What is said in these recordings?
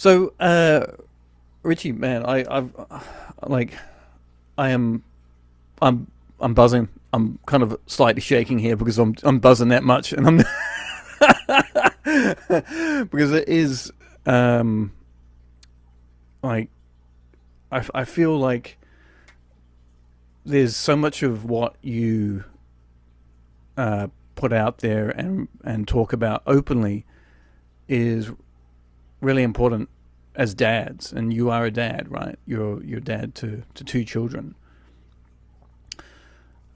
So, Richie, man, like, I am, I'm buzzing. I'm kind of slightly shaking here because I'm buzzing that much, and I'm because it is, um, like, I feel like there's so much of what you put out there and talk about openly is really important as dads, and you are a dad, right? You're a dad to two children.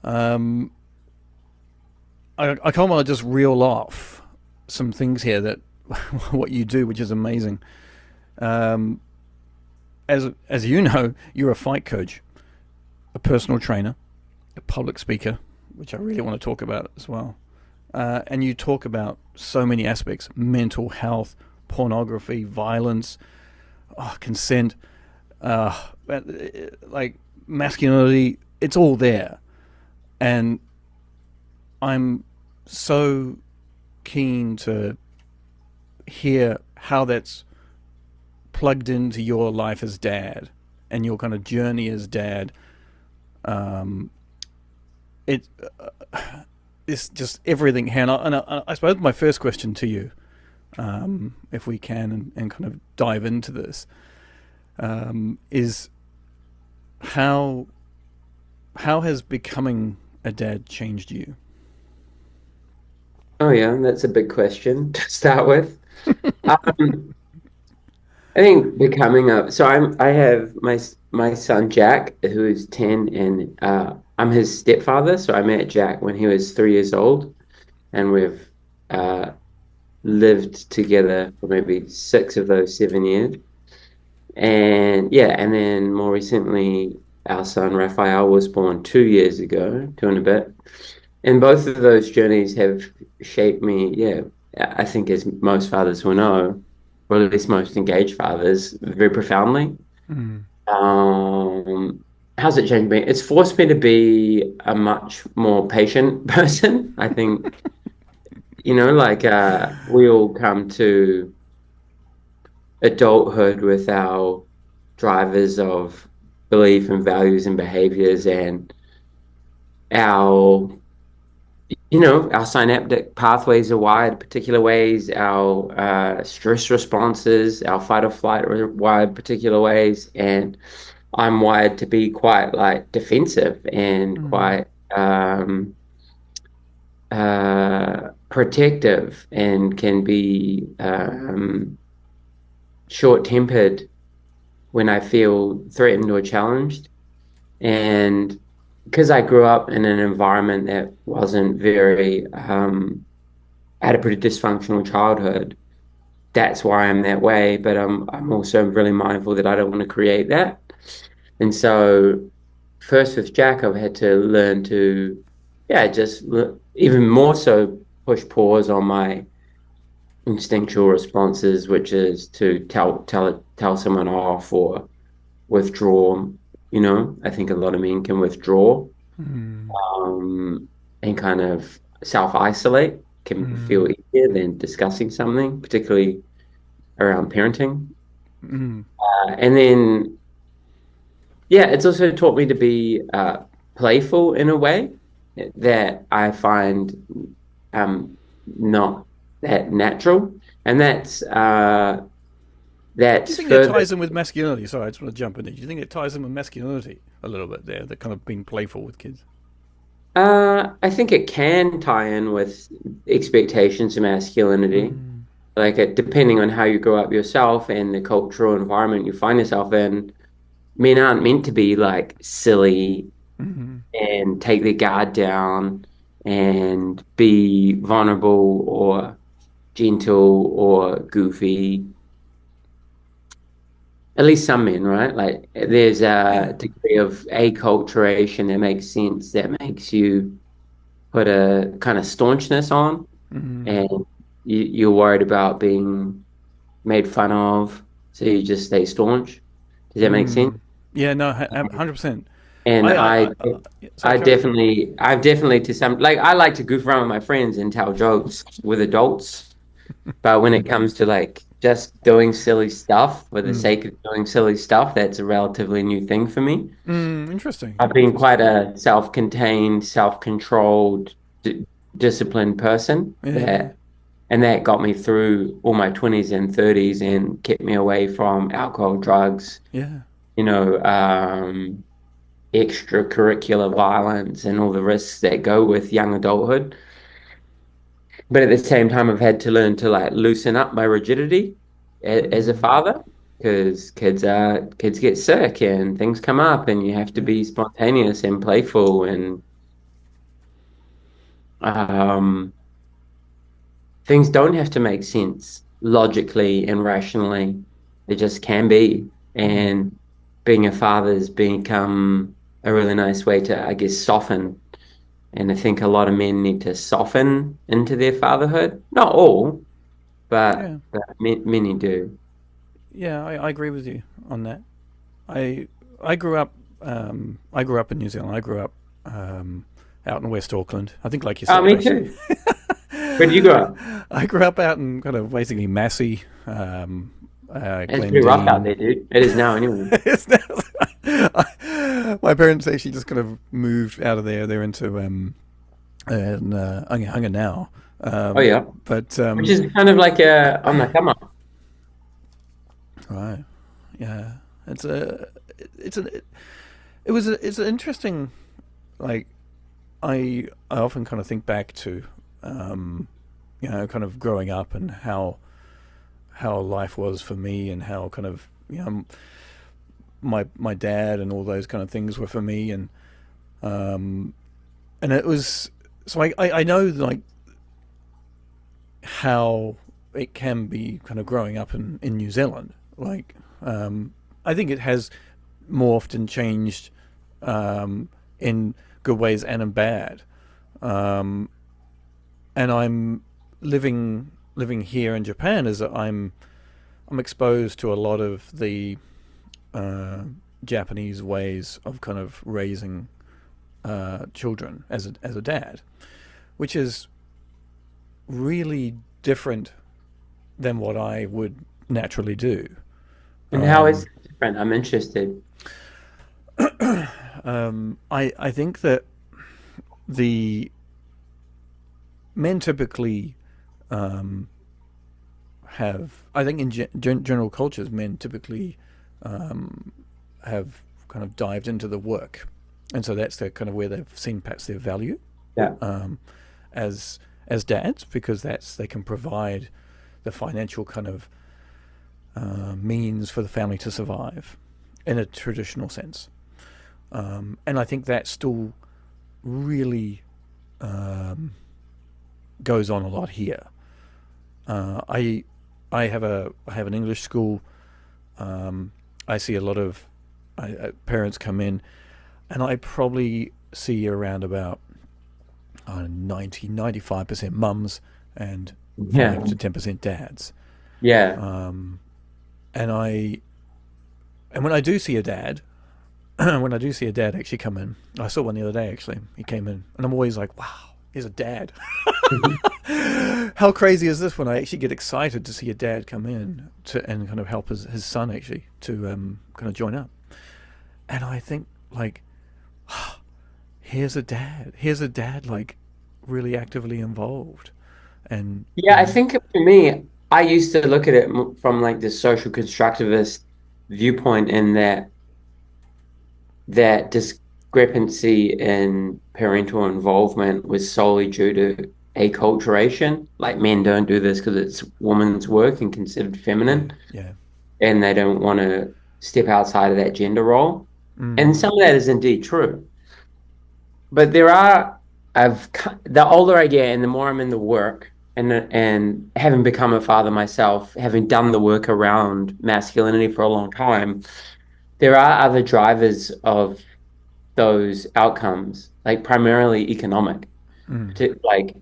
Um, I kind of want to just reel off some things here that what you do, which is amazing. Um, as you know, you're a fight coach, a personal trainer, a public speaker, which I really want to talk about as well. And you talk about so many aspects: mental health, pornography, violence, consent, uh, like masculinity. It's all there, and I'm so keen to hear how that's plugged into your life as dad and your kind of journey as dad. Um, it it's just everything, Hannah. And I suppose my first question to you, if we can, and kind of dive into this, is how how has becoming a dad changed you? Oh yeah, that's a big question to start with. Um, I think becoming a so I have my son Jack who is 10 and I'm his stepfather. So I met Jack when he was 3 years old and we've uh, lived together for maybe 6 of those 7 years. And yeah, and then more recently our son Raphael was born 2 years ago, two and a bit. And both of those journeys have shaped me, yeah, I think as most fathers will know, or at least most engaged fathers, very profoundly. Mm. How's it changed me? It's forced me to be a much more patient person. I think, like we all come to adulthood with our drivers of belief and values and behaviors and our our synaptic pathways are wired particular ways, our stress responses, our fight or flight are wired particular ways, and I'm wired to be quite like defensive and Mm. quite protective and can be short-tempered when I feel threatened or challenged. And because I grew up in an environment that wasn't very, I had a pretty dysfunctional childhood. That's why I'm that way. But I'm also really mindful that I don't want to create that. And so, first with Jack, I've had to learn to, yeah, even more so push pause on my instinctual responses, which is to tell someone off or withdraw. I think a lot of men can withdraw Mm. and kind of self-isolate can feel Mm. easier than discussing something, particularly around parenting. Mm. And then, yeah, it's also taught me to be playful in a way that I find not that natural, and Do you that's think that further. ties in with masculinity? Sorry, I just want to jump in there. Do you think it ties in with masculinity a little bit there, that kind of being playful with kids? I think it can tie in with expectations of masculinity. Mm. Like depending on how you grow up yourself and the cultural environment you find yourself in, men aren't meant to be like silly Mm-hmm. and take their guard down and be vulnerable or gentle or goofy. At least some men, right? Like there's Yeah. a degree of acculturation that makes sense, that makes you put a kind of staunchness on, Mm. and you're worried about being made fun of, so you just stay staunch. Does that make sense? Mm. Yeah. No. 100%. And Sorry, carry on. I've definitely to some like I like to goof around with my friends and tell jokes with adults, but when it comes to like just doing silly stuff for the Mm. sake of doing silly stuff. That's a relatively new thing for me. Interesting. I've been Interesting. quite a self-contained, self-controlled, disciplined person Yeah. that got me through all my 20s and 30s and kept me away from alcohol, drugs, Yeah. you know, extracurricular violence and all the risks that go with young adulthood. But at the same time, I've had to learn to like loosen up my rigidity as a Mm. father because kids get sick and things come up and you have to Yeah. be spontaneous and playful and um, things don't have to make sense logically and rationally. They just can be. Mm. And being a father's become a really nice way to, I guess, soften. And I think a lot of men need to soften into their fatherhood. Not all, Yeah. but many do. Yeah. I agree with you on that. I I grew up I grew up in New Zealand. I grew up out in West Auckland. I think like Oh, yourself me actually. too. Where did you grow up? I grew up out in kind of basically Massey, It's pretty rough out Glendine. there, dude. It is now anyway. My parents actually just kind of moved out of there. They're into Hunga now. Oh yeah. But Which is kind of like on the come up. right, yeah, it's a it's an it's an interesting like I often kind of think back to kind of growing up and how life was for me and how kind of my dad and all those kind of things were for me um, and it was so I know like how it can be kind of growing up in New Zealand. Like, I think it has morphed and changed in good ways and in bad. Um, and I'm living here in Japan as I'm exposed to a lot of the uh, Japanese ways of kind of raising children as a dad, which is really different than what I would naturally do. And how is Um, it different? I'm interested. I think that the men typically um, have I think in general cultures men typically um, have kind of dived into the work, and so that's the kind of where they've seen perhaps their value Yeah. um, as as dads because that's they can provide the financial kind of means for the family to survive in a traditional sense. And I think that still really um, goes on a lot here. I I have an English school. I see a lot of parents come in, and I probably see around about 95% mums and Yeah. 5 to 10% dads. Yeah. Um, and I and when I do see a dad, when I do see a dad actually come in, I saw one the other day actually. He came in, and I'm always like, wow, here's a dad. How crazy is this when I actually get excited to see a dad come in to and kind of help his son actually to kind of join up. And I think like, here's a dad like really actively involved, and Yeah, I think for me, I used to look at it from like the social constructivist viewpoint in that discrepancy in parental involvement was solely due to acculturation. Like men don't do this because it's woman's work and considered yeah, feminine, yeah, and they don't want to step outside of that gender role. And mm, some of that is indeed true. But there are, the older I get and the more I'm in the work and having become a father myself, having done the work around masculinity for a long time, there are other drivers of those outcomes, like primarily economic. mm, Like,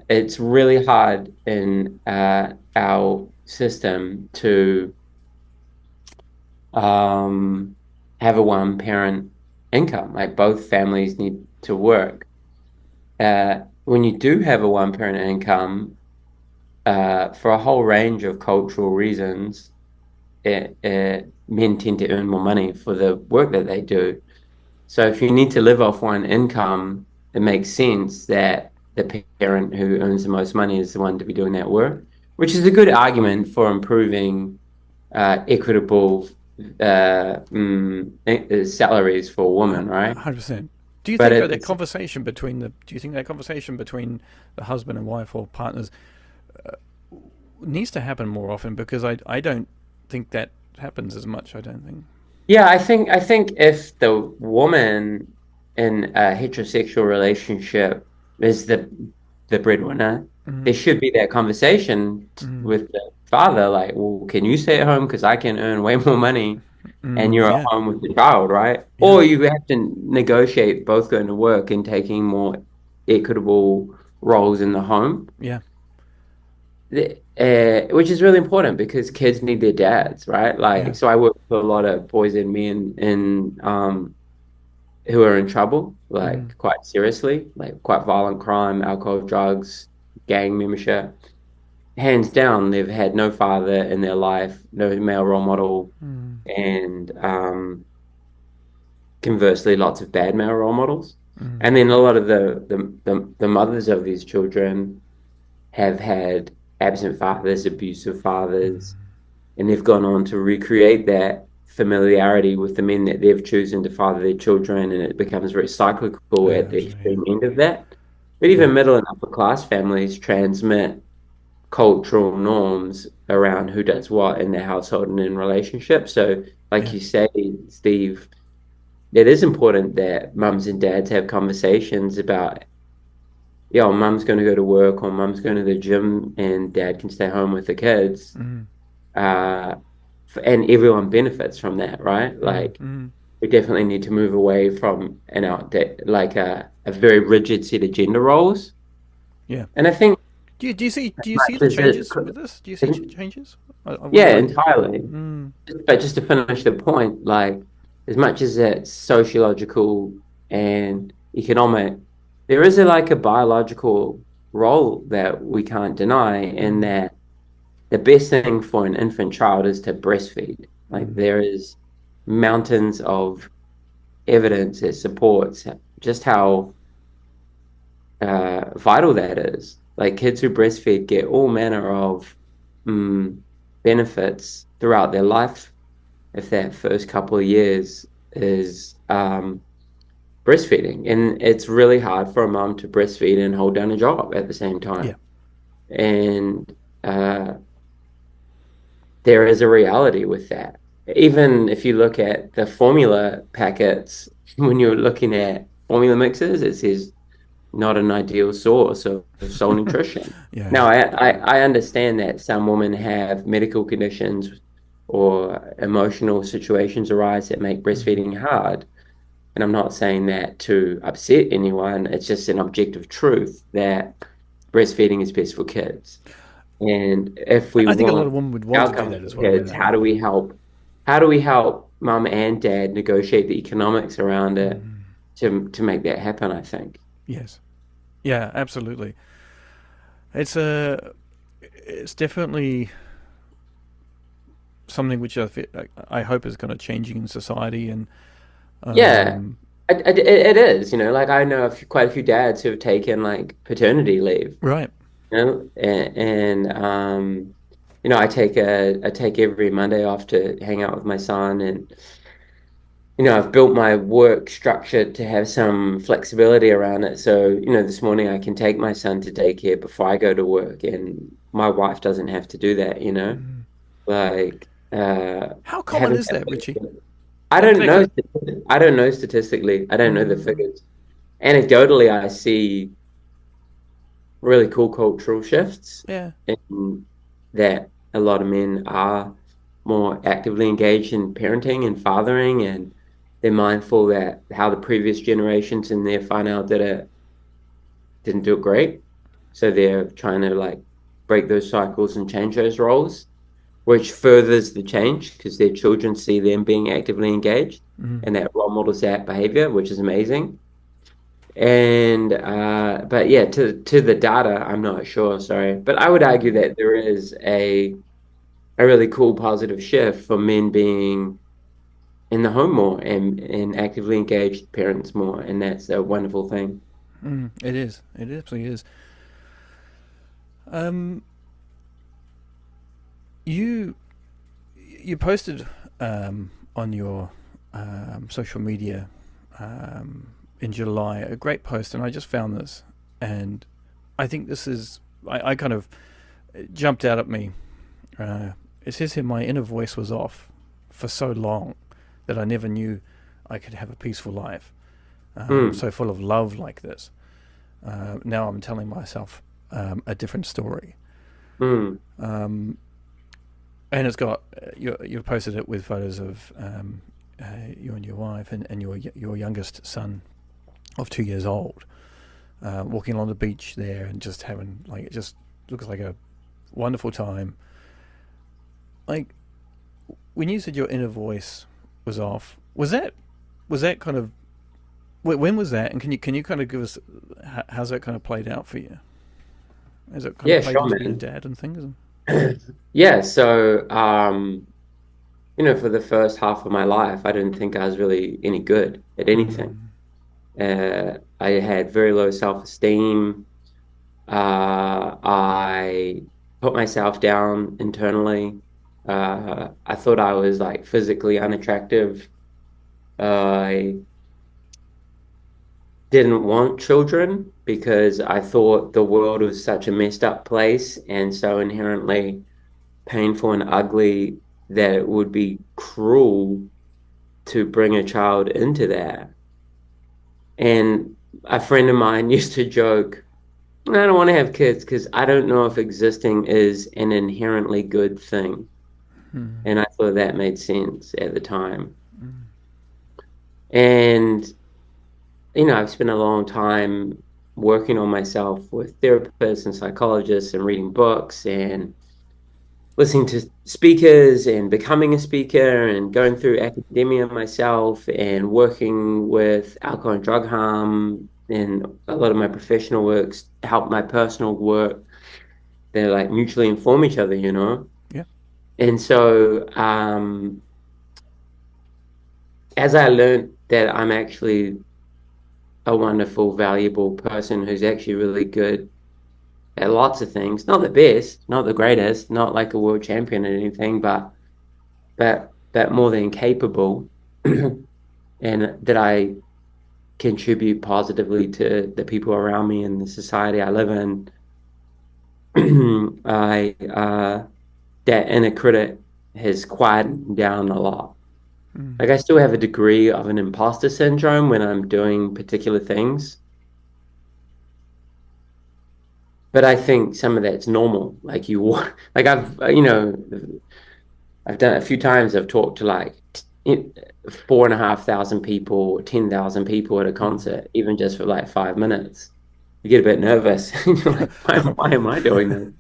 it's really hard in our system to um, have a one parent income. Like both families need to work. When you do have a one parent income, for a whole range of cultural reasons, men tend to earn more money for the work that they do. So if you need to live off one income, it makes sense that the parent who earns the most money is the one to be doing that work, which is a good argument for improving equitable salaries for women, right? 100%. Do you But think that it's do you think that conversation between the husband and wife or partners needs to happen more often? Because I don't think that happens as much. I don't think. Yeah, I think if the woman in a heterosexual relationship is the breadwinner, there Mm, should be that conversation mm, with the father, like, well, can you stay at home because I can earn way more money and you're at yeah, home with the child, right? yeah, Or you have to negotiate both going to work and taking more equitable roles in the home. yeah, Which is really important because kids need their dads, right? yeah. Like, so I work with a lot of boys and men in who are in trouble, Mm, like quite seriously, like quite violent crime, alcohol, drugs, gang membership. Hands down, they've had no father in their life, no male role model, mm, and conversely, lots of bad male role models. mm, And then a lot of the mothers of these children have had absent fathers, abusive fathers, and they've gone on to recreate that familiarity with the men that they've chosen to father their children, and it becomes very cyclical yeah, at the absolutely, yeah, extreme end of that. But yeah, even middle and upper class families transmit cultural norms around who does what in their household and in relationships. So, like yeah, you say, Steve, it is important that mums and dads have conversations about, yeah, mum's going to go to work or mum's going to the gym and dad can stay home with the kids. mm, Uh, and everyone benefits from that, right? mm, Like mm, we definitely need to move away from an outdated, like a very rigid set of gender roles. yeah. And I think Do you see much the as it, changes with this? Do you see changes? I wonder. yeah, Like, entirely. mm, But just to finish the point, like as much as it's sociological and economic, there is like a biological role that we can't deny in mm, that the best thing for an infant child is to breastfeed. Like mm, there is mountains of evidence that supports just how vital that is. Like kids who breastfeed get all manner of um, benefits throughout their life if that first couple of years is breastfeeding. And it's really hard for a mom to breastfeed and hold down a job at the same yeah, time. And uh, there is a reality with that. Even if you look at the formula packets, when you're looking at formula mixes, it says not an ideal source of soul nutrition. yeah, Now, yeah. I understand that some women have medical conditions or emotional situations arise that make Mm, breastfeeding hard. And I'm not saying that to upset anyone. It's just an objective truth that breastfeeding is best for kids. And if we I think a lot want of women would want to do outcomes that for as well. You kids, know. how do we help mum and dad negotiate the economics around it Mm, to make that happen, I think. yes. Yeah. Absolutely. It's a. It's definitely something which I hope is kind of changing in society and Yeah, um, it is, like I know quite a few dads who have taken like paternity leave, right. and I take every Monday off to hang out with my son, and I've built my work structure to have some flexibility around it. So, this morning I can take my son to daycare before I go to work, and my wife doesn't have to do that. Mm. Like How common having is that that, Richie? I Like, don't like, know. I don't know statistically. I don't know the mm, figures. Anecdotally, I see really cool cultural shifts yeah. in that a lot of men are more actively engaged in parenting and fathering, and they're mindful that how the previous generations in their final didn't do it great. So they're trying to like break those cycles and change those roles, which furthers the change because their children see them being actively engaged Mm, and that role models that behavior, which is amazing. And but yeah, to the data, I'm not sure, sorry. But I would argue that there is a really cool positive shift for men being in the home more and actively engaged parents more, and that's a wonderful thing. It is. It absolutely is. Um, you you posted on your social media in July a great post, and I just found this, and I think this is I kind of it jumped out at me. It says here, my inner voice was off for so long that I never knew I could have a peaceful life, Mm, so full of love like this. Now I'm telling myself a different story. mm, Um, and it's got you posted it with photos of you and your wife and your youngest son of 2 years old, walking along the beach there and just having like it just looks like a wonderful time. Like when you said your inner voice was off, was that kind of when was that? And can you kind of give us how's that kind of played out for you? Has it kind of yeah, played sure, into being a man. dad and things? Yeah, so for the first half of my life, I didn't think I was really any good at anything. Mm, I had very low self-esteem. I put myself down internally. I thought I was like physically unattractive. I didn't want children because I thought the world was such a messed up place and so inherently painful and ugly that it would be cruel to bring a child into that. And a friend of mine used to joke, I don't want to have kids because I don't know if existing is an inherently good thing. mm, And I thought that made sense at the time. mm, And, I've spent a long time working on myself with therapists and psychologists and reading books and listening to speakers and becoming a speaker and going through academia myself and working with alcohol and drug harm and a lot of my professional works help my personal work. They like mutually inform each other, you know? yeah. And so as I learned that I'm actually a wonderful, valuable person who's actually really good at lots of things, not the best, not the greatest, not like a world champion or anything, but more than capable, and that I contribute positively to the people around me and the society I live in. I That inner critic has quieted down a lot. Mm, Like I still have a degree of an imposter syndrome when I'm doing particular things, but I think some of that's normal. Like like I've done it a few times. I've talked to like 4,500 people, 10,000 people at a mm. concert, even just for like 5 minutes. You get a bit nervous. You're like, why am I doing this?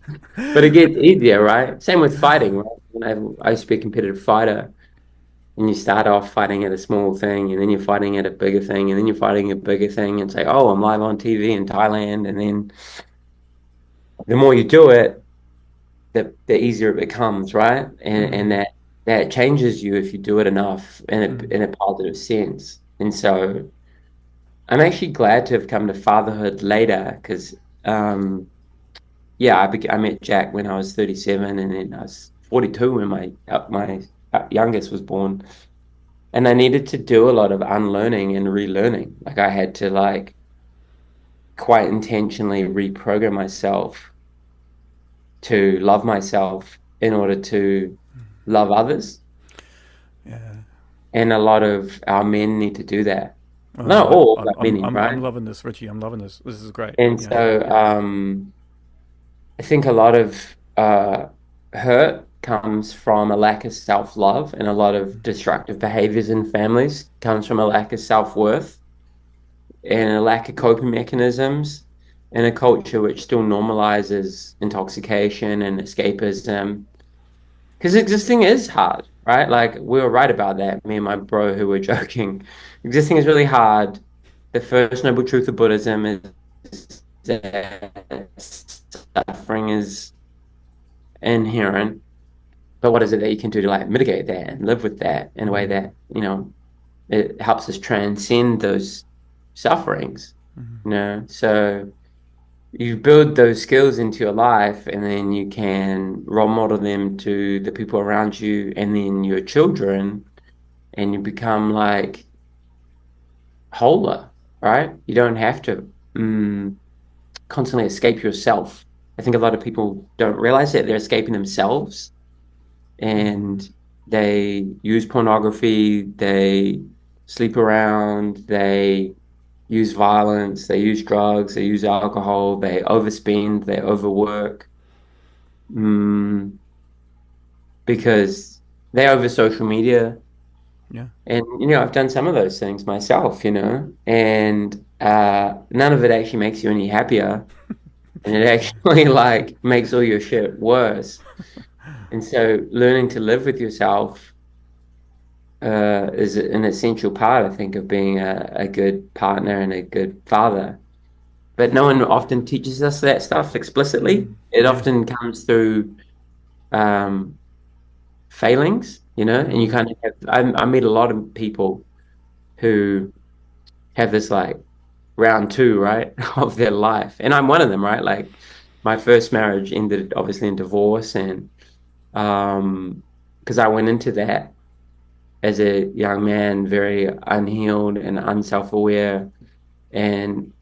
But it gets easier, right? Same with fighting, right? I used to be a competitive fighter, and you start off fighting at a small thing, and then you're fighting at a bigger thing, and then you're fighting a bigger thing, and say, oh, I'm live on TV in Thailand, and then the more you do it, the easier it becomes, right? And Mm, that changes you if you do it enough mm, in a positive sense. And so I'm actually glad to have come to fatherhood later because yeah, I met Jack when I was 37 and then I was 42 when my youngest was born. And I needed to do a lot of unlearning and relearning. Like I had to like quite intentionally reprogram myself to love myself in order to love others. yeah. And a lot of our men need to do that. Not Oh, all, I'm, but I'm, many, I'm, I'm right? loving this, Richie. I'm loving this. This is great. And Yeah. so I think a lot of hurt comes from a lack of self-love, and a lot of destructive behaviors in families comes from a lack of self-worth and a lack of coping mechanisms in a culture which still normalizes intoxication and escapism. Because existing is hard, right? Like we were right about that. Me and my bro who were joking. Existing is really hard. the first noble truth of Buddhism is that suffering is inherent, but what is it that you can do to like mitigate that and live with that in a way Mm, that, it helps us transcend those sufferings, mm, So you build those skills into your life and then you can role model them to the people around you and then your children, and you become like wholer, right? You don't have to constantly escape yourself. I think a lot of people don't realize that they're escaping themselves, mm, and they use pornography, they sleep around, they use violence, they use drugs, they use alcohol, they overspend, they overwork, mm, because they over social media. yeah. And, I've done some of those things myself, and none of it actually makes you any happier. And it actually like makes all your shit worse. And so learning to live with yourself is an essential part, I think, of being a good partner and a good father. But no one often teaches us that stuff explicitly. Mm, It yes. often comes through um, failings, and you Mm, kind of have, I meet a lot of people who have this like round two, right, of their life. And I'm one of them, right? Like my first marriage ended obviously in divorce, and because I went into that as a young man very unhealed and unself-aware, and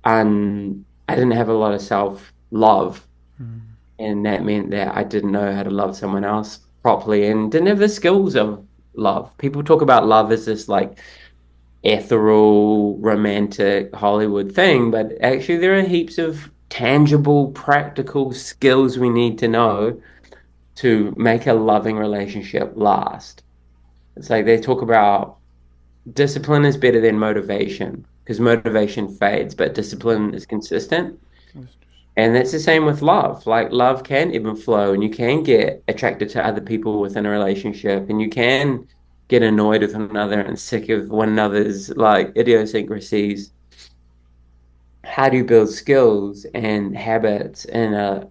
I didn't have a lot of self-love, mm, and that meant that I didn't know how to love someone else properly and didn't have the skills of love. People talk about love as this like ethereal, romantic Hollywood thing, but actually there are heaps of tangible, practical skills we need to know to make a loving relationship last. It's like they talk about discipline is better than motivation because motivation fades, but discipline is consistent. And that's the same with love. Like love can ebb and flow, and you can get attracted to other people within a relationship, and you can get annoyed with one another and sick of one another's like idiosyncrasies. How do you build skills and habits in a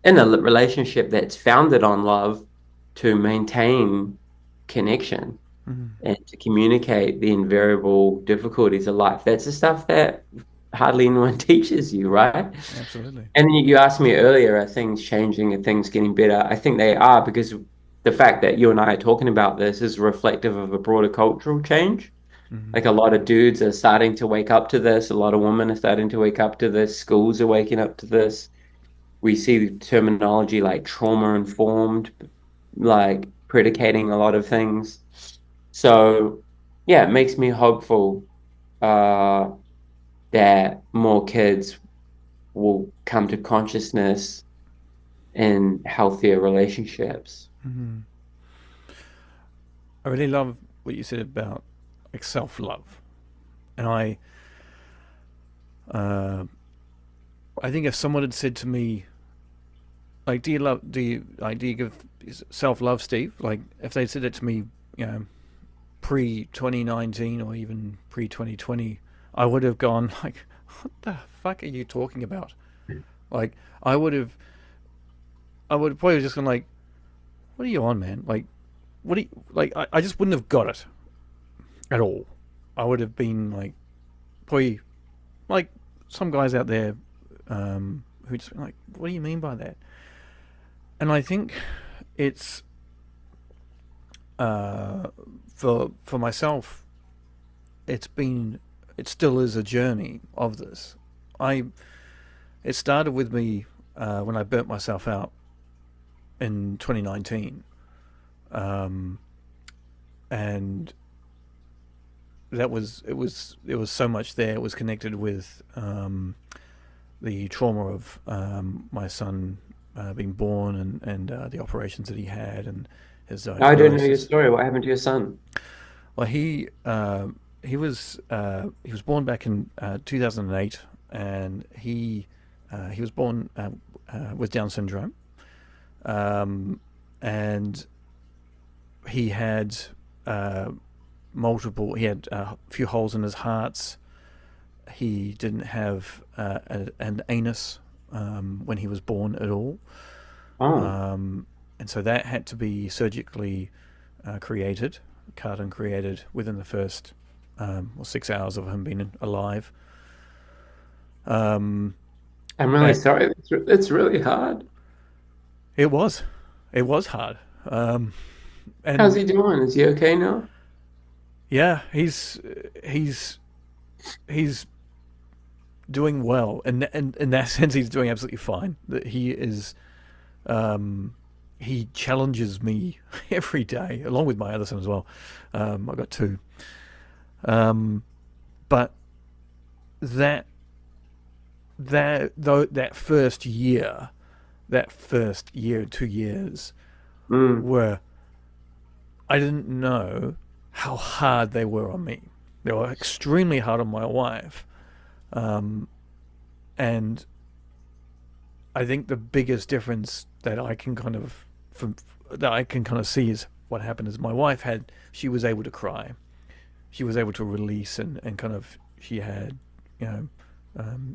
relationship that's founded on love to maintain connection mm, and to communicate the invariable difficulties of life? That's the stuff that hardly anyone teaches you, right? absolutely. And you asked me earlier, are things changing? Are things getting better? I think they are, because the fact that you and I are talking about this is reflective of a broader cultural change. Mm, Like a lot of dudes are starting to wake up to this. A lot of women are starting to wake up to this. Schools are waking up to this. We see the terminology like trauma informed, like predicating a lot of things. So, yeah, it makes me hopeful uh, that more kids will come to consciousness in healthier relationships. mm. I really love what you said about like self love, and uh, I think if someone had said to me, like, do you give self love, Steve? Like, if they said it to me, you know, pre 2019 or even pre 2020, I would have gone like, what the fuck are you talking about? Like, I would have, I would probably just gone like, what are you on, man? Like, what do you like? I just wouldn't have got it at all. I would have been like, probably like some guys out there who just like, what do you mean by that? And I think it's uh, for myself, it's been it still is a journey of this. I It started with me when I burnt myself out in 2019, um, and it was so much there. It was connected with the trauma of my son being born and the operations that he had and his I don't know your diagnosis. story. What happened to your son? Well, he was born back in 2008, and he was born with Down syndrome, um, and he had uh, multiple. He had a few holes in his hearts. He didn't have an anus when he was born at all, Oh, um, and so that had to be surgically created, cut and created within the first 6 hours of him being alive. Um, I'm really uh, sorry. It's really hard. it was, it was hard, How's and he doing? Is he okay now? yeah, he's he's doing well, and in that sense, he's doing absolutely fine. That he is, he challenges me every day, along with my other son as well. I've got two, um, but that that first year, 2 years, Mm, were I didn't know how hard they were on me. They were extremely hard on my wife, um, and I think the biggest difference that I can kind of from that I can kind of see is what happened is my wife had she was able to cry, she was able to release and kind of she had you know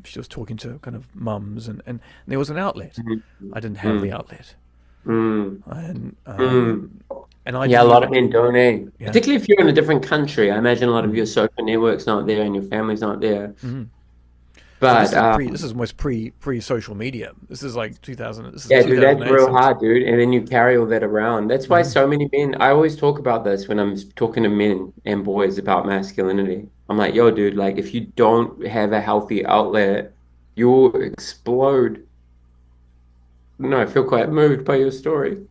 she was talking to kind of mums and there was an outlet. mm, I didn't have the mm, outlet, mm, and mm. I Yeah, a didn't lot of even men don't, eh? yeah. Particularly if you're in a different country. I imagine a lot of your Mm, social network's not there and your family's not there. mm. Well, But this is almost pre social media. This is like 2000. This is yeah, dude, that's 2008. real So it's hard, dude. And then you carry all that around. That's why mm, so many men, I always talk about this when I'm talking to men and boys about masculinity. I'm like, yo, dude, like if you don't have a healthy outlet, you'll explode. No, I feel quite moved by your story.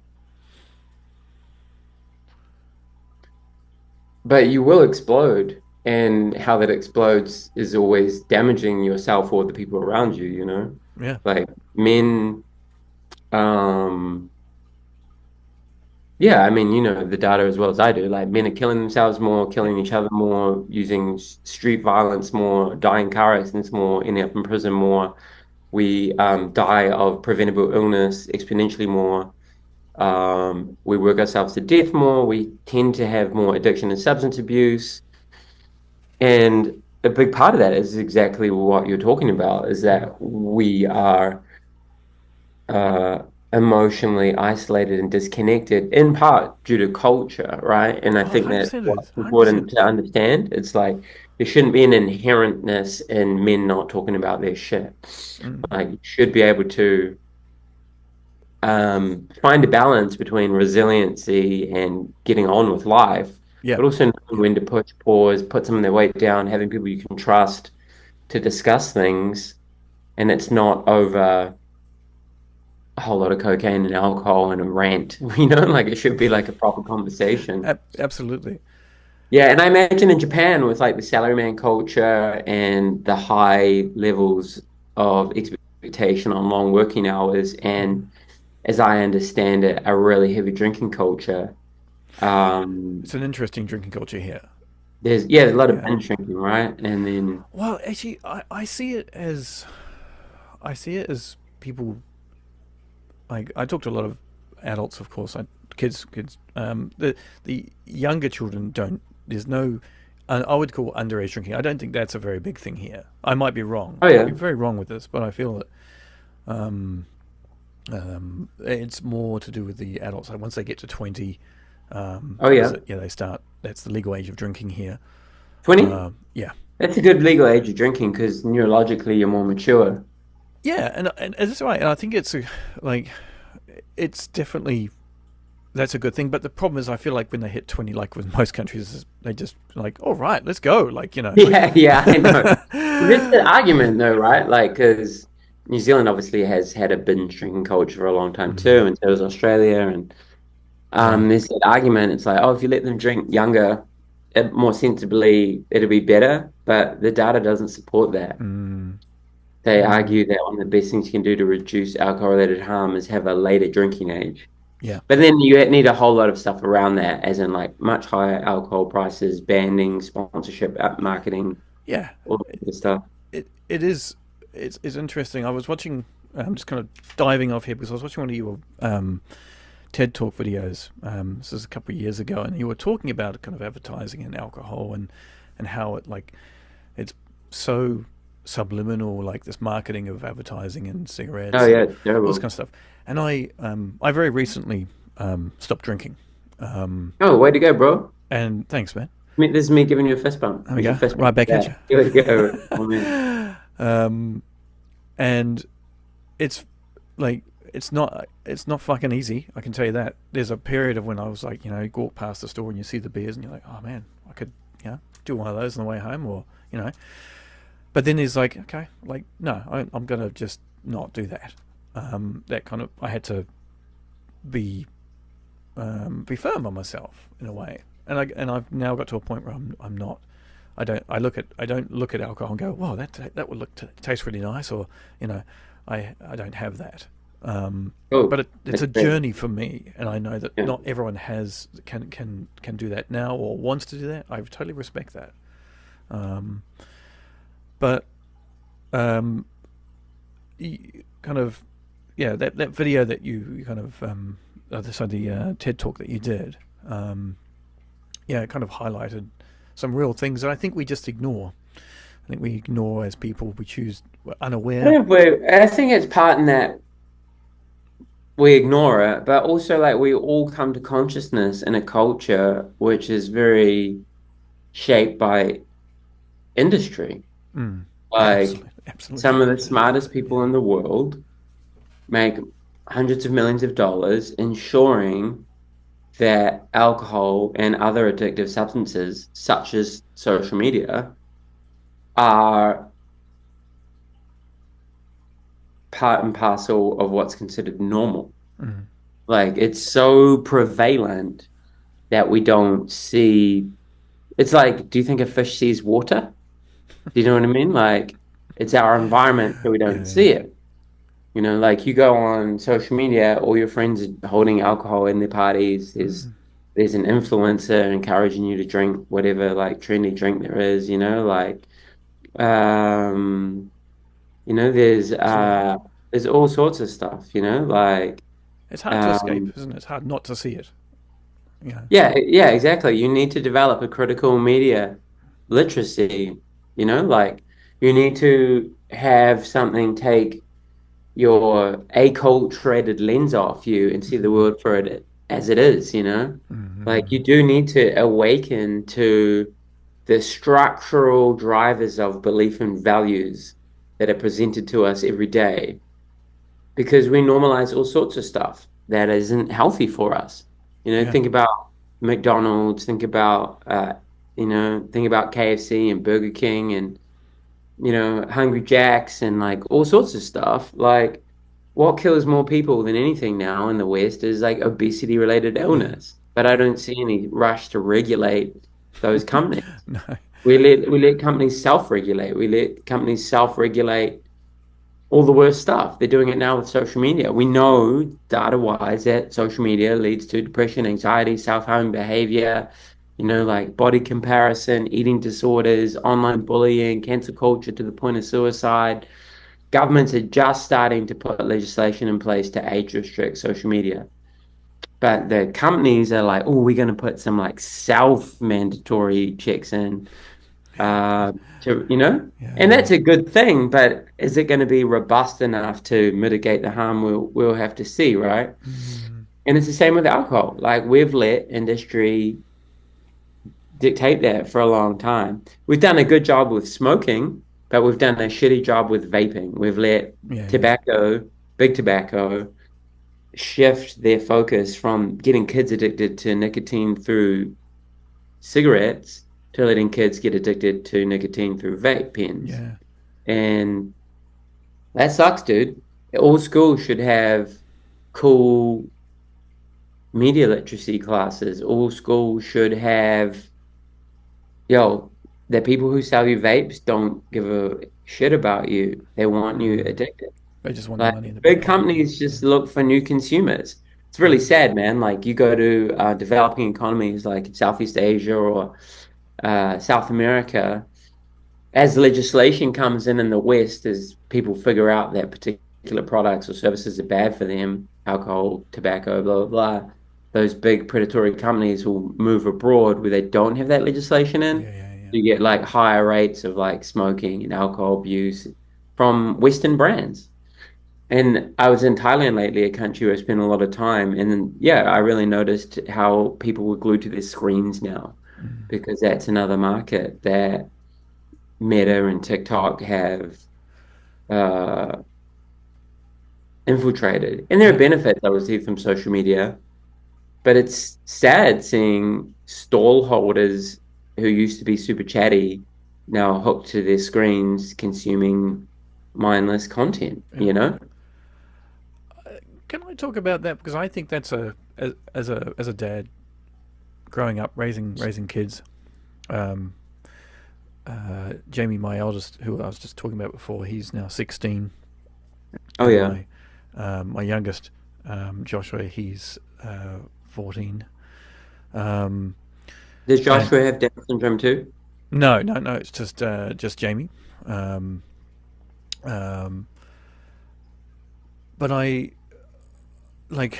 But you will explode. And how that explodes is always damaging yourself or the people around you, you know? yeah, Like men, um, yeah, I mean, you know the data as well as I do. Like men are killing themselves more, yeah, killing each other more, using street violence more, dying car accidents more, ending up in prison more. We die of preventable illness exponentially more. We work ourselves to death more. We tend to have more addiction and substance abuse. And a big part of that is exactly what you're talking about, is mm, that we are uh, emotionally isolated and disconnected, in part due to culture, right? And I oh, think that's 100% it what's is. 100%. important to understand. It's like there shouldn't be an inherentness in men not talking about their shit. Mm, Like you should be able to find a balance between resiliency and getting on with life, yeah, but also knowing yeah, when to push pause, put some of their weight down, having people you can trust to discuss things, and it's not over a whole lot of cocaine and alcohol and a rant, like it should be like a proper conversation. absolutely. Yeah, and I imagine in Japan with like the salaryman culture and the high levels of expectation on long working hours, Mm. and as I understand it, a really heavy drinking culture. It's Um, an interesting drinking culture here. there's a lot of Yeah. binge drinking, right? And then, Well, actually, I see it as people like I talk to a lot of adults, of course, kids. The younger children don't. There's no. I would call underage drinking. I don't think that's a very big thing here. I might be wrong. oh I might yeah, be very wrong with this, but I feel that it's more to do with the adults. Like once they get to 20, oh is yeah, it? Yeah, they start. That's the legal age of drinking here. 20. Yeah, That's a good legal age of drinking because neurologically you're more mature. yeah, and that's right. And I think like it's definitely that's a good thing. But the problem is, I feel like when they hit 20, like with most countries, they just like, all right, let's go. Like Yeah, yeah, I know. There's an argument though, right? Like, because New Zealand obviously has had a binge drinking culture for a long time too, mm, and so does Australia. And yeah, there's that argument. It's like, oh, if you let them drink younger, more sensibly, it'll be better. But the data doesn't support that. mm, They mm, argue that one of the best things you can do to reduce alcohol-related harm is have a later drinking age. yeah, But then you need a whole lot of stuff around that, as in like much higher alcohol prices, banning, sponsorship, marketing, yeah. all that good stuff. It is. It's interesting. I was watching. I'm just kind of diving off here because I was watching one of your TED Talk videos. This is a couple of years ago, and you were talking about kind of advertising and alcohol and how it like it's so subliminal, like this marketing of advertising and Oh cigarettes yeah, and it's all this kind terrible. of stuff. And I very recently stopped drinking. Um, Oh, way to go, bro. and thanks, man. This is me giving you a fist bump. There we You should go. fist Right bump back at that. Here we go. Oh man. you. And it's like it's not fucking easy. I can tell you that. There's a period of when I was like, you walk past the store and you see the beers and you're like, oh man, I could, do one of those on the way home, or you know. But then there's like, okay, like no, I'm gonna just not do that. That kind of I had to be be firm on myself in a way, and I've now got to a point where I'm not. I don't look at alcohol and go, wow, that would taste really nice, or you know, I don't have that. But Oh, it's that's a great. journey for me, and I know that Yeah. not everyone can do that now or wants to do that. I totally respect that. Um, but um, kind of that video that you kind of the TED talk that you did, it kind of highlighted some real things that I think we just ignore. I think we ignore as people. We're I unaware. don't know if I think it's part in that we ignore it, but also like we all come to consciousness in a culture which is very shaped by industry. Mm, yeah, Like absolutely, absolutely. some of the smartest people in the world make hundreds of millions of dollars ensuring that alcohol and other addictive substances, such as social media, are part and parcel of what's considered normal. Mm, Like it's so prevalent that we don't see. It's like, do you think a fish sees water? Do you know what I mean? Like it's our environment, so we don't yeah. see it. Like you go on social media, all your friends are holding alcohol in their parties. There's Mm, there's an influencer encouraging you to drink whatever like trendy drink there is, um, there's absolutely. there's all sorts of stuff, like It's hard to escape, um isn't it? It's hard not to see it. Yeah. yeah, yeah, exactly. You need to develop a critical media literacy, like you need to have something take your acculturated lens off you and see the Mm, world for it as it is, Like you mm, do need to awaken to the structural drivers of belief and values that are presented to us every day because we normalize all sorts of stuff that isn't healthy for us. yeah. Think about McDonald's, think about KFC and Burger King and Hungry Jacks and like all sorts of stuff. Like, what kills more people than anything now in the West is like obesity related Yeah. illness. But I don't see any rush to regulate those companies. No. We let companies self-regulate. We let companies self-regulate all the worst stuff. They're doing it now with social media. We know data-wise that social media leads to depression, anxiety, self-harming behavior, like body comparison, eating disorders, online bullying, cancel culture to the point of suicide. Governments are just starting to put legislation in place to age restrict social media. But the companies are like, oh, we're going to put some like self-mandatory checks in to and Yeah. that's a good thing, but is it going to be robust enough to mitigate the harm? We'll have to see, right? Mm, And it's the same with alcohol. Like we've let industry dictate that for a long time. We've done a good job with smoking, but we've done a shitty job with vaping. We've let yeah. Yeah. tobacco, big tobacco, shift their focus from getting kids addicted to nicotine through cigarettes to letting kids get addicted to nicotine through vape pens. Yeah. And that sucks, dude. All schools should have cool media literacy classes. All schools should have, yo, the people who sell you vapes don't give a shit about you. They want you Mm. addicted. They just want the Like money in the big bank account. companies Yeah. just look for new consumers. It's really Mm. sad, man. Like you go to developing economies like Southeast Asia or South America, as legislation comes in the West, as people figure out that particular particular products or services are bad for them, alcohol, tobacco, blah, blah, blah, those big predatory companies will move abroad where they don't have that legislation Yeah, in. yeah, yeah. You get like higher rates of like smoking and alcohol abuse from Western brands. And I was in Thailand lately, a country where I spent a lot of time. And then, yeah, I really noticed how people were glued to their screens now, Mm. because that's another market that Meta and TikTok have uh, infiltrated. And there are Yeah. benefits I receive from social media, but it's sad seeing stall holders who used to be super chatty now hooked to their screens consuming mindless content, Yeah. you know? Can I talk about that because I think that's as a dad growing up raising kids. Um, Jamie, my eldest, who I was just talking about before, he's now 16, Oh, and yeah. my youngest, Joshua, he's 14. Um, Does and Joshua have Down syndrome too? no, no, no, it's just Jamie. Um, um, but I like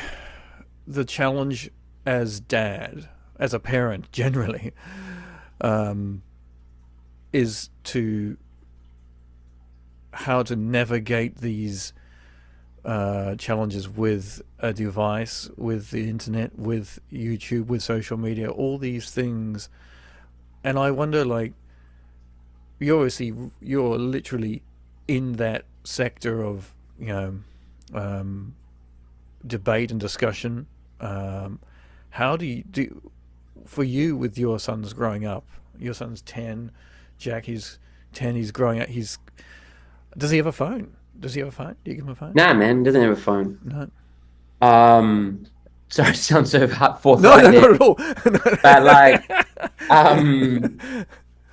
the challenge as dad, as a parent generally, um, is to how to navigate these challenges with a device, with the internet, with YouTube, with social media, all these things. And I wonder, like, you're literally in that sector of um, debate and discussion. Um, how do you do for you with your sons growing up? Your son's 10, Jack. He's 10. He's growing up. He's Does he have a phone? Does he have a phone? Do you give him a phone? Nah, man, doesn't have a phone. No. Um, sorry, it sounds so No, forthright no, there, not at all. but like, um,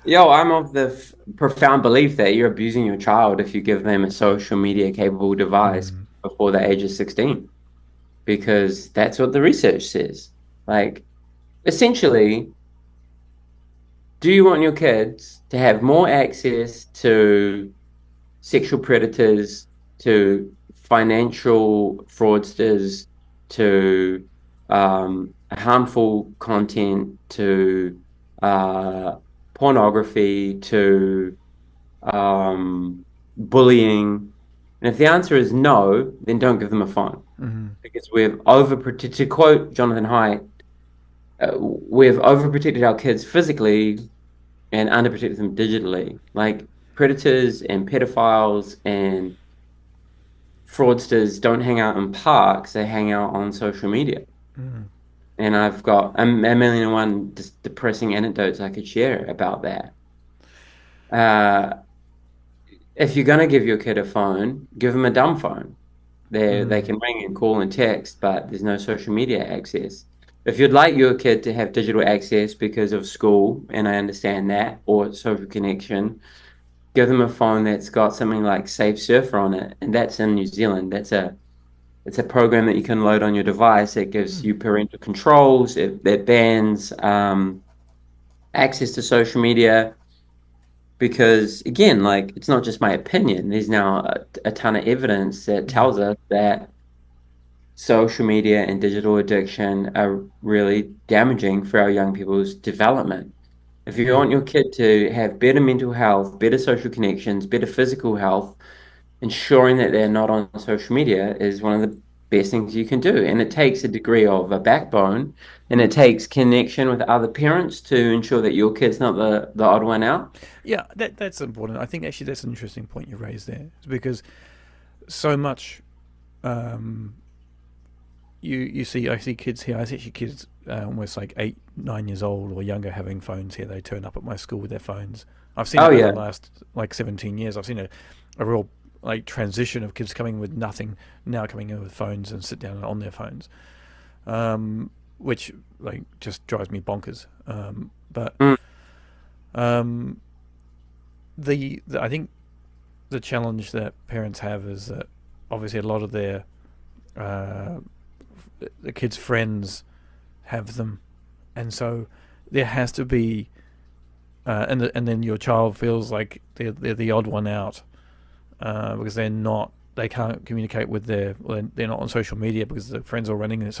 yo, I'm of the profound belief that you're abusing your child if you give them a social media capable device Mm, before the age of 16, because that's what the research says. Like, essentially, do you want your kids to have more access to sexual predators, to financial fraudsters, to harmful content, to uh, pornography, to bullying? And if the answer is no, then don't give them a phone, mm, because we've overprotected. To quote Jonathan Haidt, we've overprotected our kids physically and underprotected them digitally. Like predators and pedophiles and fraudsters don't hang out in parks, they hang out on social media. mm. And I've got a million and one depressing anecdotes I could share about that. Uh, if you're going to give your kid a phone, give them a dumb phone. They Mm. can ring and call and text, but there's no social media access. If you'd like your kid to have digital access because of school, and I understand that, or social connection, give them a phone that's got something like Safe Surfer on it, and that's in New Zealand. It's a program that you can load on your device. It gives Mm. you parental controls. That bans access to social media because, again, like it's not just my opinion. There's now a ton of evidence that Yeah. tells us that social media and digital addiction are really damaging for our young people's development. If you Yeah. want your kid to have better mental health, better social connections, better physical health, ensuring that they're not on social media is one of the best things you can do. And it takes a degree of a backbone and it takes connection with other parents to ensure that your kid's not the odd one out. Yeah, that's important. I think actually that's an interesting point you raised there, because so much um, you see, I see kids here. I see actually kids almost like 8, 9 years old or younger having phones here. They turn up at my school with their phones. I've seen Oh it over the yeah. last like 17 years. I've seen a real like transition of kids coming with nothing, now coming in with phones and sit down on their phones, which like just drives me bonkers. But Mm, um, the I think the challenge that parents have is that obviously a lot of uh, the kids' friends have them, and so there has to be, and then your child feels like they're the odd one out because they're not they can't communicate with well, they're not on social media because their friends are running their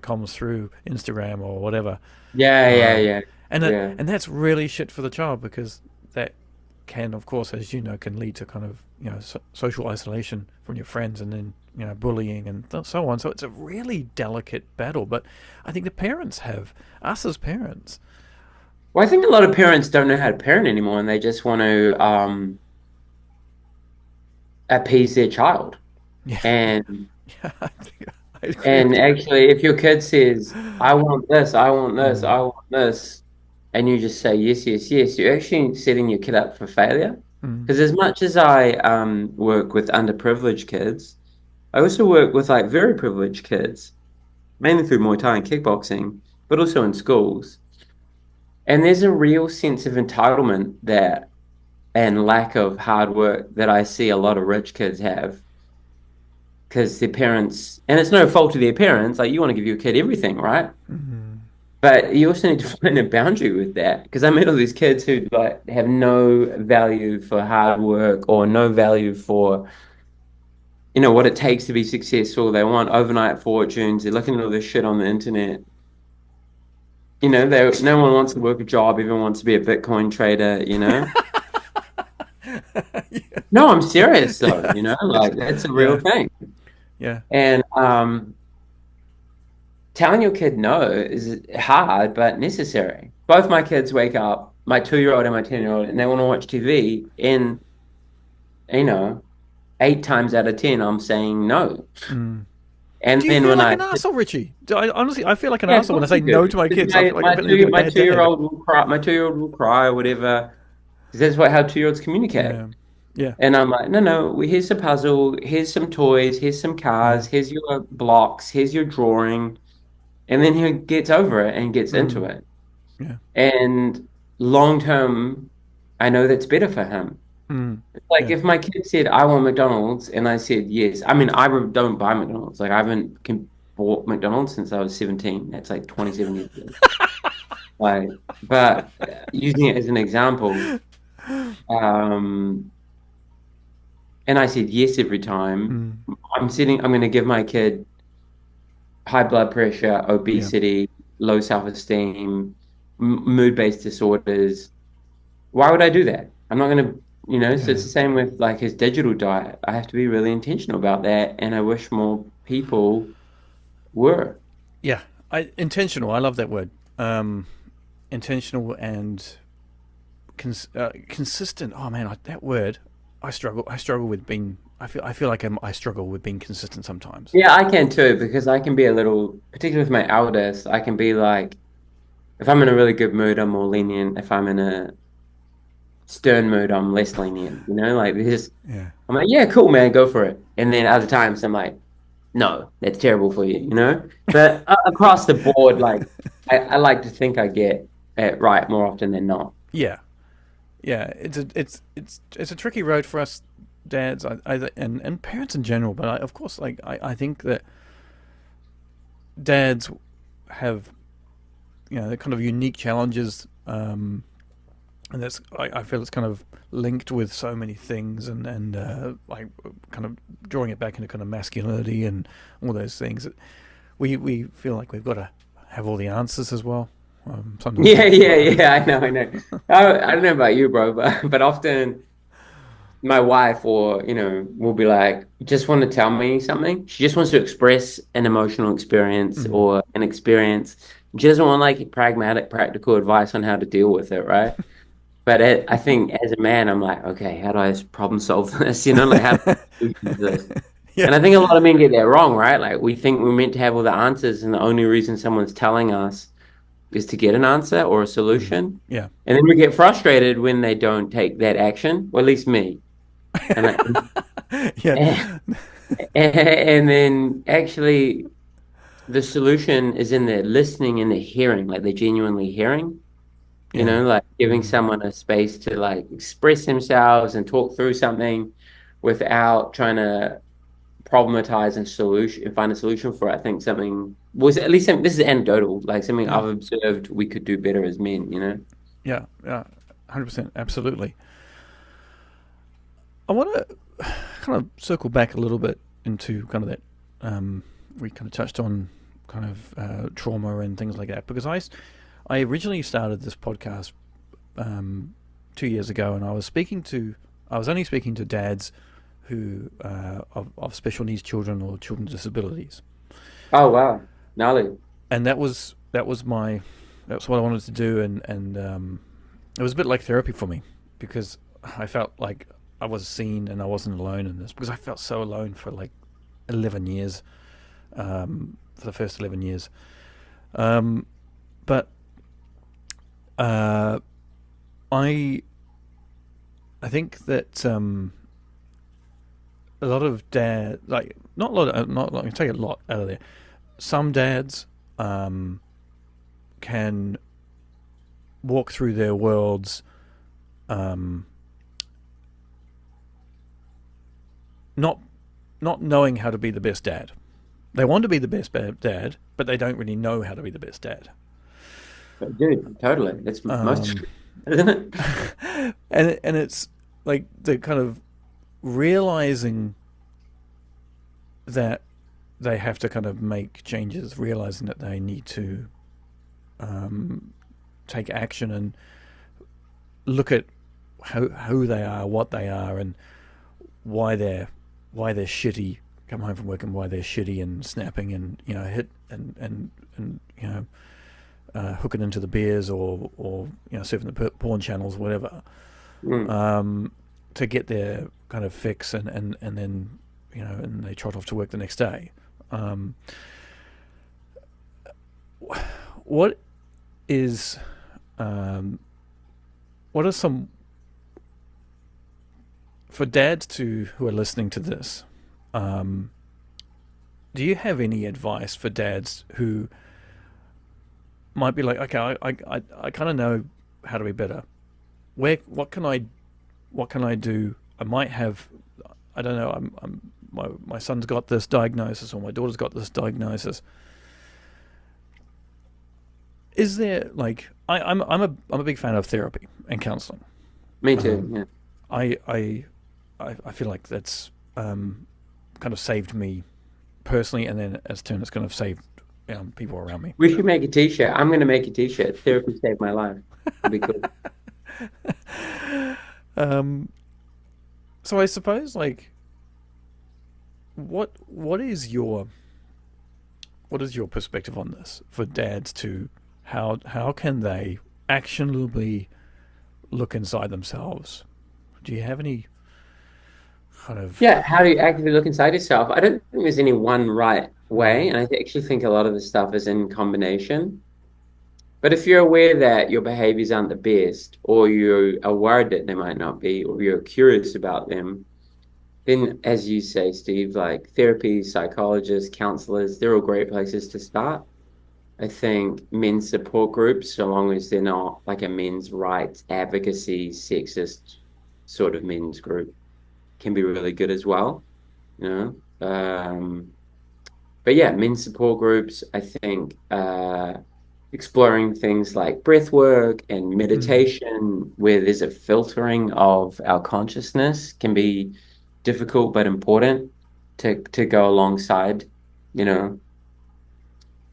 comms through Instagram or whatever. Yeah, yeah, Um, yeah, yeah. and that's really shit for the child because that can, of course, as you know, can lead to kind of social isolation from your friends, and then bullying and so on. So it's a really delicate battle. But I think the parents have us as parents. Well, I think a lot of parents don't know how to parent anymore, and they just want to appease their child. Yeah, And yeah, I think I agree and with you. actually, if your kid says, "I want this, I want this, Mm, I want this," and you just say yes, yes, yes, you're actually setting your kid up for failure. mm, Because as much as I work with underprivileged kids, I also work with like very privileged kids, mainly through Muay Thai and kickboxing, but also in schools. And there's a real sense of entitlement there and lack of hard work that I see a lot of rich kids have because their parents, and it's no fault of their parents, like you want to give your kid everything, right? mm. But you also need to find a boundary with that because I met all these kids who like have no value for hard work or no value for what it takes to be successful. They want overnight fortunes. They're looking at all this shit on the internet. No one wants to work a job. Everyone wants to be a Bitcoin trader. Yeah, No, I'm serious though, yeah, like that's a real yeah, thing. yeah. And telling your kid no is hard but necessary. Both my kids wake up, my 2-year-old and my 10-year-old, and they want to watch TV. And, you know, 8 times out of 10, I'm saying no. Mm. And Do you then feel when like I, an asshole, Richie? Honestly, I feel like an yeah, of asshole when I course say you no do. to my Because kids. I feel like I'm feeling like a my bad two year dad. old will cry. My 2-year-old will cry or whatever. Because that's how 2-year-olds communicate. Yeah, yeah, And I'm like, no, no, here's a puzzle. Here's some toys. Here's some yeah, cars. Here's your blocks. Here's your drawing. And then he gets over it and gets into mm, it. yeah, And long term, I know that's better for him. mm, Like yeah. if my kid said, I want McDonald's, and I said yes. I mean, don't buy McDonald's. Like I haven't bought McDonald's since I was 17. That's like 27 years ago. Like, but using it as an example, um, and I said yes every time. Mm, I'm going to give my kid high blood pressure, yeah, obesity, low self-esteem, mood-based disorders. Why would I do that? I'm not going to, so it's yeah, the same with like his digital diet. I have to be really intentional about that. And I wish more people were. yeah. Intentional. I love that word. Um, Intentional and consistent. Oh man, that word. I struggle. I struggle with being. I feel like I struggle with being consistent sometimes. Yeah, I can too, because I can be a little, particularly with my eldest, I can be like, if I'm in a really good mood, I'm more lenient. If I'm in a stern mood, I'm less lenient. Like this, Yeah. I'm like, yeah, cool, man, go for it. And then other times I'm like, no, that's terrible for you. But across the board, like I like to think I get it right more often than not. Yeah. Yeah. It's a tricky road for us dads, and parents in general. But of course, like I think that dads have the kind of unique challenges, and that's I feel it's kind of linked with so many things, and like kind of drawing it back into kind of masculinity and all those things. We feel like we've got to have all the answers as well. Sometimes Yeah, we, yeah, yeah. I know, I know. I don't know about you, bro, but often my wife or will be like, just want to tell me something. She just wants to express an emotional experience mm, or an experience. She doesn't want like pragmatic, practical advice on how to deal with it, right? But I think as a man, I'm like, okay, how do I problem solve this? Like how do I do this? yeah, And I think a lot of men get that wrong, right? Like we think we're meant to have all the answers, and the only reason someone's telling us is to get an answer or a mm, solution. yeah, And then we get frustrated when they don't take that action, or at least me. And I, yeah, and then actually the solution is in the listening and the hearing, like they're genuinely hearing, yeah, like giving mm, someone a space to like express themselves and talk through something without trying to problematize and solution and find a solution for it. I think something was at least this is anecdotal, like something yeah, I've observed we could do better as men. yeah, 100%, absolutely. I want to kind of circle back a little bit into kind of that. We kind of touched on kind of trauma and things like that because I originally started this podcast 2 years ago, and I was only speaking to dads who of special needs children or children with disabilities, Oh wow, gnarly. and that's what I wanted to do, and it was a bit like therapy for me because I felt like I was seen and I wasn't alone in this because I felt so alone for like 11 years, for the first 11 years. But uh, I I think that a lot of dad, like not a lot, not like take a lot out of there. Some dads um, can walk through their worlds um, not not knowing how to be the best dad. They want to be the best dad, but they don't really know how to be the best dad. Dude, totally. It's most, Um, isn't it? and it's like the kind of realizing that they have to kind of make changes, realizing that they need to um, take action and look at who they are, what they are, and why they're shitty. Come home from work and why they're shitty and snapping and hit and hooking into the beers or surfing the porn channels, whatever, Mm. um, to get their kind of fix and then and they trot off to work the next day. Um, what is um, what are some for dads to who are listening to this? Um, do you have any advice for dads who might be like, okay, I kind of know how to be better. Where what can I do? I might have, I don't know. My son's got this diagnosis or my daughter's got this diagnosis. Is there like I'm a big fan of therapy and counselling. Me too. Um, Yeah. I I I feel like that's kind of saved me personally, and then as turn it's kind of saved people around me. We should make a t-shirt. I'm going to make a t-shirt. Therapy saved my life. It'd be cool. Um, so I suppose like what is your perspective on this for dads to how can they actionably look inside themselves? Do you have any kind of Yeah. How do you actively look inside yourself? I don't think there's any one right way. And I actually think a lot of the stuff is in combination. But if you're aware that your behaviors aren't the best, or you are worried that they might not be, or you're curious about them, then as you say, Steve, like therapy, psychologists, counselors, they're all great places to start. I think men's support groups, so long as they're not like a men's rights advocacy, sexist sort of men's group, can be really good as well. You know, but yeah, men's support groups. I think exploring things like breath work and mm, meditation, where there's a filtering of our consciousness, can be difficult but important to go alongside, you know,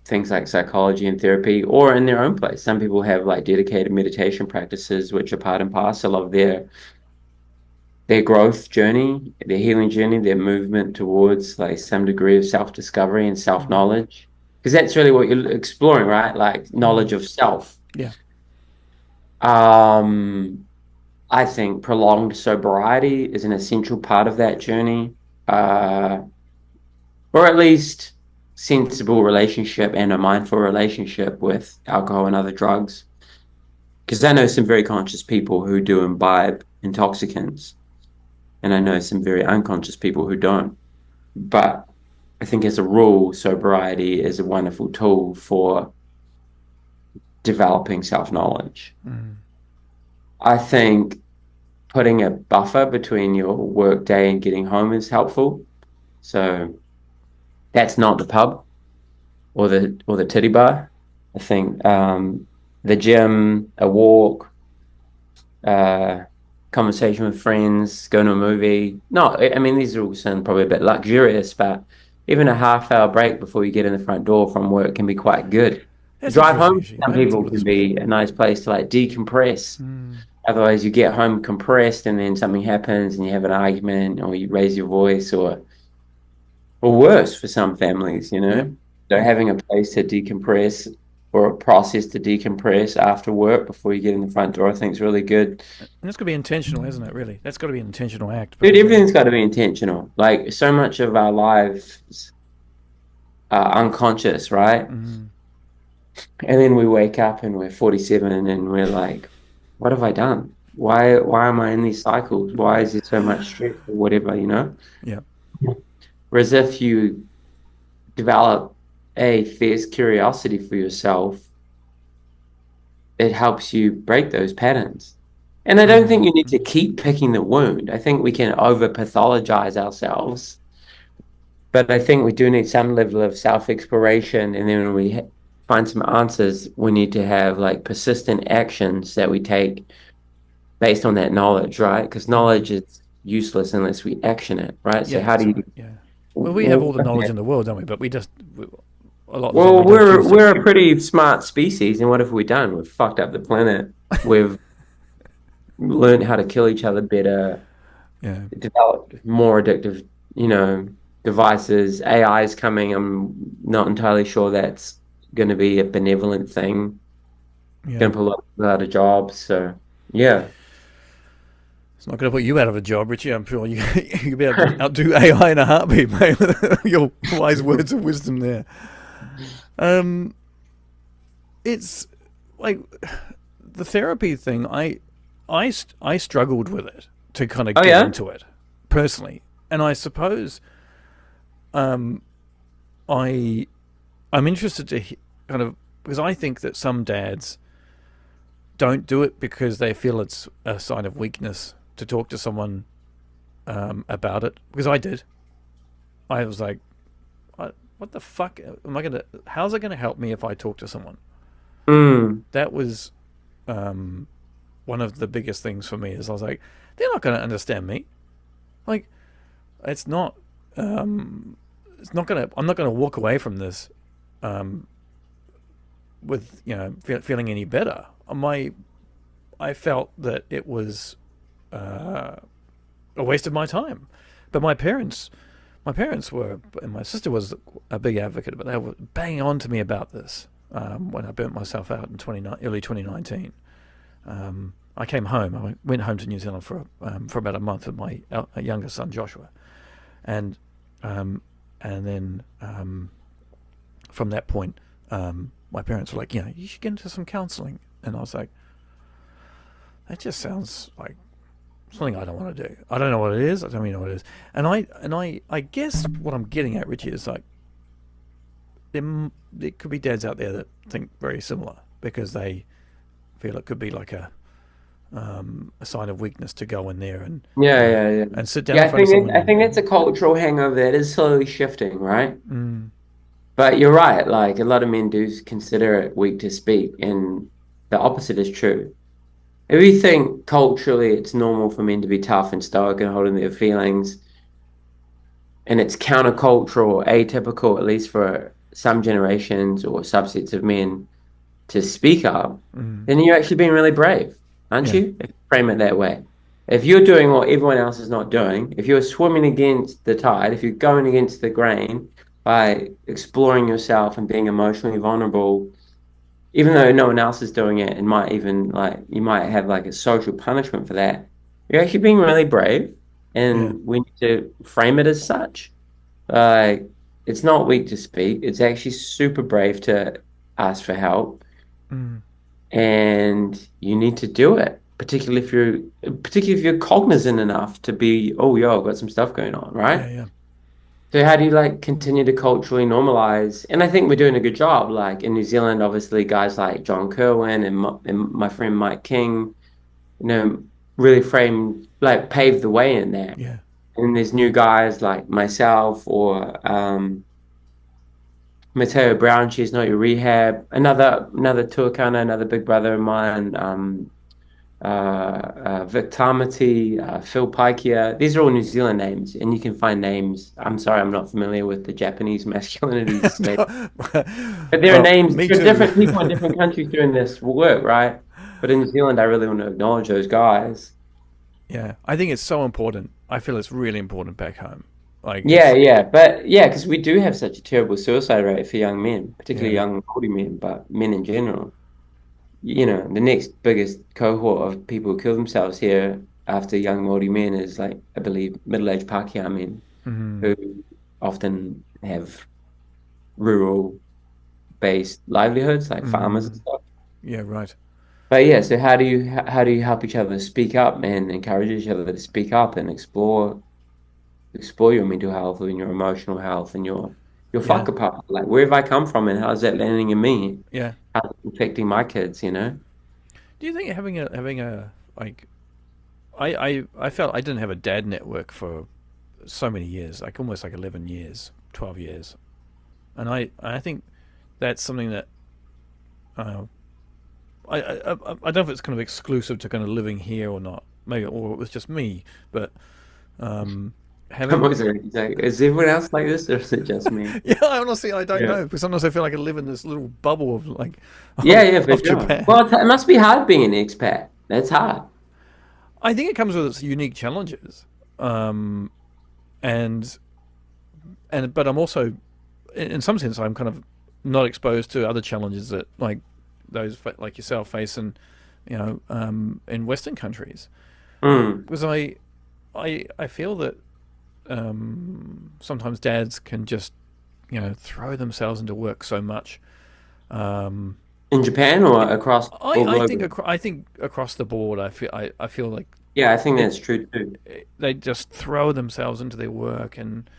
things like psychology and therapy, or in their own place. Some people have like dedicated meditation practices, which are part and parcel of their growth journey, their healing journey, their movement towards like some degree of self-discovery and mm, self-knowledge. Because that's really what you're exploring, right? Like mm, knowledge of self. yeah, Um, I think prolonged sobriety is an essential part of that journey, uh, or at least sensible relationship and a mindful relationship with alcohol and other drugs. Because I know some very conscious people who do imbibe intoxicants, and I know some very unconscious people who don't. But I think as a rule, sobriety is a wonderful tool for developing self-knowledge. mm, I think putting a buffer between your work day and getting home is helpful. So that's not the pub or the titty bar. I think the gym, a walk, conversation with friends, going to a movie. No, I mean, these are all sound probably a bit luxurious, but even a half-hour break before you get in the front door from work can be quite good. The That's drive interesting, home, actually. I some haven't thought people of can this be before. a nice place to like decompress. Mm, Otherwise, you get home compressed, and then something happens, and you have an argument, or you raise your voice, or worse for some families, you yep, know. So yep. having a place to decompress or a process to decompress after work before you get in the front door, I think is really good. And that's got to be intentional, isn't it? Really, that's got to be an intentional act Dude, because everything's got to be intentional. Like so much of our lives are unconscious, right? mm, And then we wake up and we're 47 and we're like, what have I done? Why am I in these cycles? Why is there so much stress or whatever, you know? yeah, Whereas if you develop a fierce curiosity for yourself, it helps you break those patterns. And I don't think mm, you need to keep picking the wound. I think we can over pathologize ourselves, but I think we do need some level of self exploration. And then when we find some answers, we need to have like persistent actions that we take based on that knowledge, right? Because mm. knowledge is useless unless we action it, right? So, Yeah, how that's do you, right. Yeah. Well, we have all the knowledge in the world, don't we? But a lot of the time, well, we don't choose to. we're a pretty smart species, and what have we done? We've fucked up the planet. We've learned how to kill each other better, Yeah, developed more addictive, you know, devices. AI is coming. I'm not entirely sure that's going to be a benevolent thing. yeah. Going to put a lot of people out of jobs. So, yeah. It's not going to put you out of a job, Richie. I'm sure you you'll be able to outdo AI in a heartbeat, mate. Your wise words of wisdom there. Um, it's like the therapy thing. I struggled with it to kind of Oh, get yeah. into it personally, and I suppose um, I I'm interested to kind of because I think that some dads don't do it because they feel it's a sign of weakness to talk to someone about it. Because I did. I was like, what the fuck am I gonna? How's it gonna help me if I talk to someone? Mm, That was um, one of the biggest things for me. Is I was like, they're not gonna understand me. Like, it's not. It's not gonna. I'm not gonna walk away from this um, with feeling any better. I felt that it was uh, a waste of my time. But my parents were, and my sister was a big advocate, but they were banging on to me about this when I burnt myself out in early 2019. I came home. I went home to New Zealand for about a month with my younger son Joshua, and um, and then from that point, my parents were like, you should get into some counselling, and I was like, that just sounds like something I don't want to do. I don't know what it is. I don't even know what it is. And I guess what I'm getting at, Richie, is like there could be dads out there that think very similar because they feel it could be like a sign of weakness to go in there and yeah, yeah, yeah. and sit down Yeah, in front of someone I think and it's a cultural hangover that is slowly shifting, right? mm, But you're right. Like a lot of men do consider it weak to speak, and the opposite is true. If you think culturally it's normal for men to be tough and stoic and holding their feelings, and it's countercultural or atypical, at least for some generations or subsets of men, to speak up, mm, then you're actually being really brave, aren't yeah, you? If you frame it that way. If you're doing what everyone else is not doing, if you're swimming against the tide, if you're going against the grain by exploring yourself and being emotionally vulnerable, even though no one else is doing it, and might even like you might have like a social punishment for that, you're actually being really brave, yeah, and we need to frame it as such. Like it's not weak to speak; it's actually super brave to ask for help mm, and you need to do it. Particularly if you're cognizant enough to be, oh, yo, I've got some stuff going on, yeah, right? yeah, So how do you like continue to culturally normalize? And I think we're doing a good job. Like in New Zealand, obviously, guys like John Kerwin and my friend Mike King, you know, really framed like paved the way in there. yeah, And there's new guys like myself or Mateo Brown, she's not your rehab. Another Tuakana, another big brother of mine. Victamity, Phil Pikea. These are all New Zealand names, and you can find names. I'm sorry, I'm not familiar with the Japanese masculinity statement. But there are Well, names, me there are too. different people in different countries doing this work, right? But in New Zealand, I really want to acknowledge those guys. Yeah, I think it's so important. I feel it's really important back home. Like Yeah, it's yeah, but yeah, because we do have such a terrible suicide rate for young men, particularly yeah, young Māori men, but men in general. You know, the next biggest cohort of people who kill themselves here after young Māori men is like, I believe, middle-aged Pākehā men mm, who often have rural-based livelihoods, like farmers and mm, stuff. yeah, right. But yeah, so how do you help each other speak up and encourage each other to speak up and explore your mental health and your emotional health and your Yeah, whakapapa? Like, where have I come from and how's that landing in me? yeah. How's it affecting my kids, you know? Do you think having a like I felt I didn't have a dad network for so many years, like almost like 11 years, 12 years, and I think that's something that uh, I don't know if it's kind of exclusive to kind of living here or not, maybe, or it was just me, but um, I'm having always like, is everyone else like this or is it just me? yeah, honestly, I don't Yeah. know because sometimes I feel like I live in this little bubble of like Yeah, yeah, for of sure. Japan. Well, it must be hard being an expat. That's hard. I think it comes with its unique challenges, um, and but I'm also, in some sense, I'm kind of not exposed to other challenges that like those like yourself face in Western countries Mm. because I feel that sometimes dads can just throw themselves into work so much. Um, In Japan or across I or I think globally? I think across the board I feel like Yeah, I think it, that's true too. they just throw themselves into their work and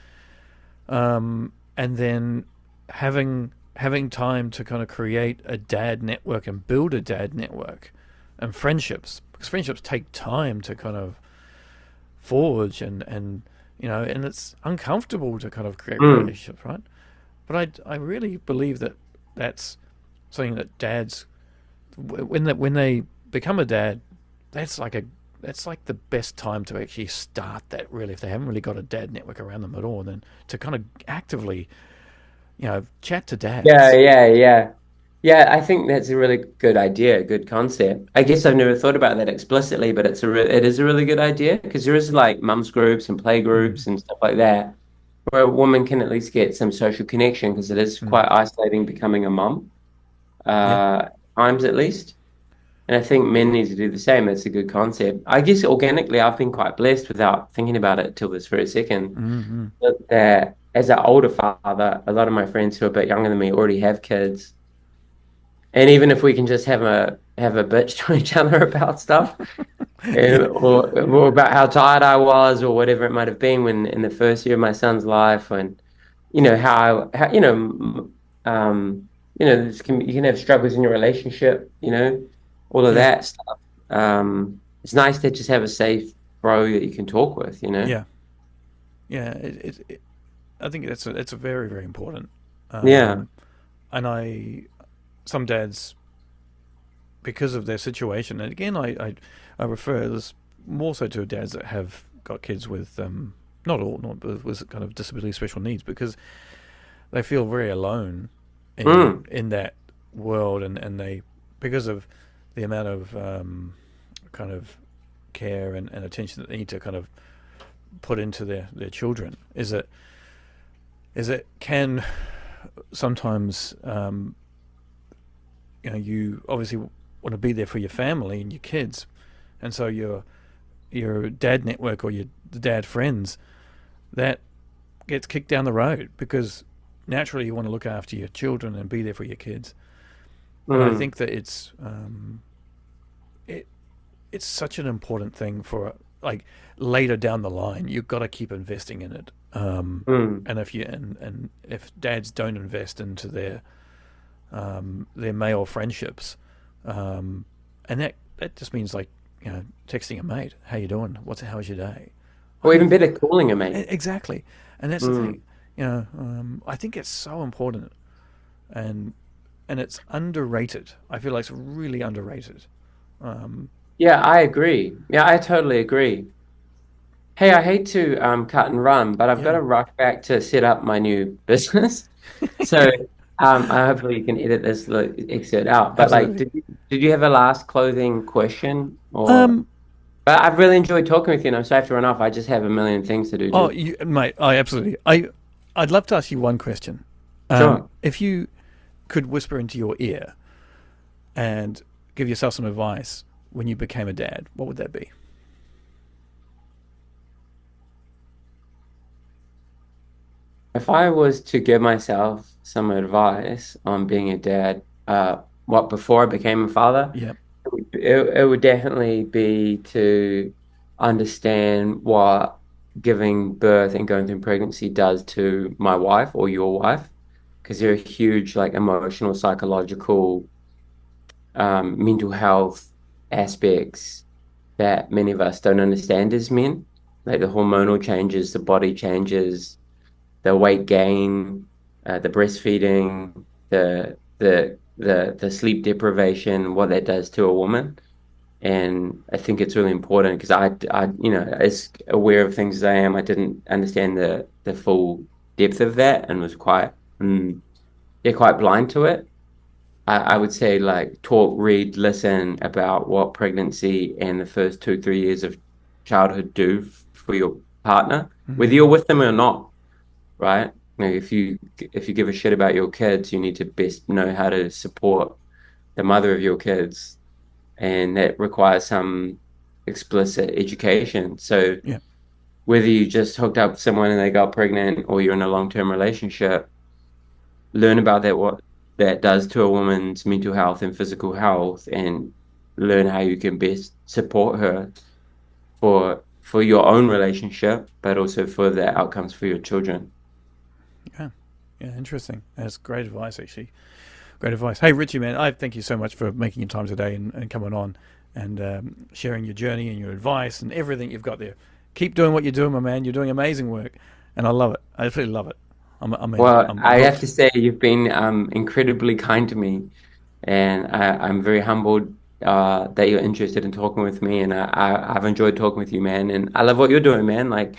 then having time to kind of create a dad network and build a dad network and friendships because friendships take time to kind of forge and it's uncomfortable to kind of create Mm. relationships, right? But I really believe that that's something that dads when they become a dad, that's like a that's like the best time to actually start that. Really, if they haven't really got a dad network around them at all, then to kind of actively chat to Yeah, dads. yeah, yeah. Yeah, I think that's a really good idea, a good concept. I guess I've never thought about that explicitly, but it is a really good idea because there is like mums groups and play Mm, groups and stuff like that where a woman can at least get some social connection because it is mm, quite isolating becoming a mum, yeah. times at least. And I think men need to do the same. It's a good concept. I guess organically, I've been quite blessed without thinking about it till this very second. Mm-hmm. That as an older father, a lot of my friends who are a bit younger than me already have kids. And even if we can just have a bitch to each other about stuff, Yeah. or about how tired I was, or whatever it might have been when in the first year of my son's life, when how you can have struggles in your relationship, all of Yeah. that stuff. It's nice to just have a safe bro that you can talk with. Yeah. Yeah. I think it's a very very important. Yeah. Um, and some dads because of their situation, and again I refer this more so to dads that have got kids with not all not with kind of disability special needs because they feel very alone Mm. in that world and they because of the amount of kind of care and attention that they need to kind of put into their children is it can sometimes you obviously want to be there for your family and your kids and so your dad network or your the dad friends that gets kicked down the road because naturally you want to look after your children and be there for your kids. And I Mm. think that it it's such an important thing for like later down the line. You've got to keep investing in it. Mm. And and if dads don't invest into their male friendships, and that just means like texting a mate, how you doing? How's your day? I Or even think better, calling a mate. exactly, and that's the thing. Mm. I think it's so important, and and it's underrated. I feel like it's really underrated. Um, Yeah, I agree. Yeah, I totally agree. Hey, I hate to cut and run, but I've got Yeah, to rush back to set up my new business. So I hopefully you can edit this excerpt out. But like, absolutely. did you have a last closing question or? Um, But I've really enjoyed talking with you, and I'm sorry I have to run off. I just have a million things to do, oh, dude. mate, I absolutely. I'd love to ask you one question. Sure. If you could whisper into your ear and give yourself some advice when you became a dad, what would that be? If I was to give myself some advice on being a dad, what before I became a father, Yeah. it would definitely be to understand what giving birth and going through pregnancy does to my wife or your wife, because there are huge like emotional, psychological, mental health aspects that many of us don't understand as men, like the hormonal changes, the body changes, the weight gain, the breastfeeding, the sleep deprivation, what that does to a woman. And I think it's really important because as aware of things as I am, I didn't understand the full depth of that and was quite blind to it. I would say like talk, read, listen about what pregnancy and the first 2, 3 years of childhood do for your partner, Mm-hmm. whether you're with them or not, right? Like if you give a shit about your kids, you need to best know how to support the mother of your kids, and that requires some explicit education. So Yeah. whether you just hooked up with someone and they got pregnant, or you're in a long-term relationship, learn about that what that does to a woman's mental health and physical health, and learn how you can best support her for your own relationship, but also for the outcomes for your children. Yeah. Yeah. Interesting. That's great advice, actually. Great advice. Hey, Richie, man, I thank you so much for making your time today and coming on and sharing your journey and your advice and everything you've got there. Keep doing what you're doing, my man. You're doing amazing work, and I love it. I absolutely love it. Well, I'm I have to hooked. say you've been incredibly kind to me, and I'm very humbled that you're interested in talking with me, and I've enjoyed talking with you, man. And I love what you're doing, man. Like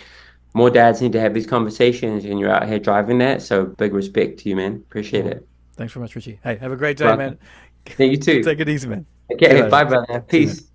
more dads need to have these conversations, and you're out here driving that. So big respect to you, man. Appreciate Well, it. thanks very much, Richie. Hey, have a great day, man. Welcome. Yeah, you too. Take it easy, man. See you Okay, later. bye, brother. See you, man. Peace.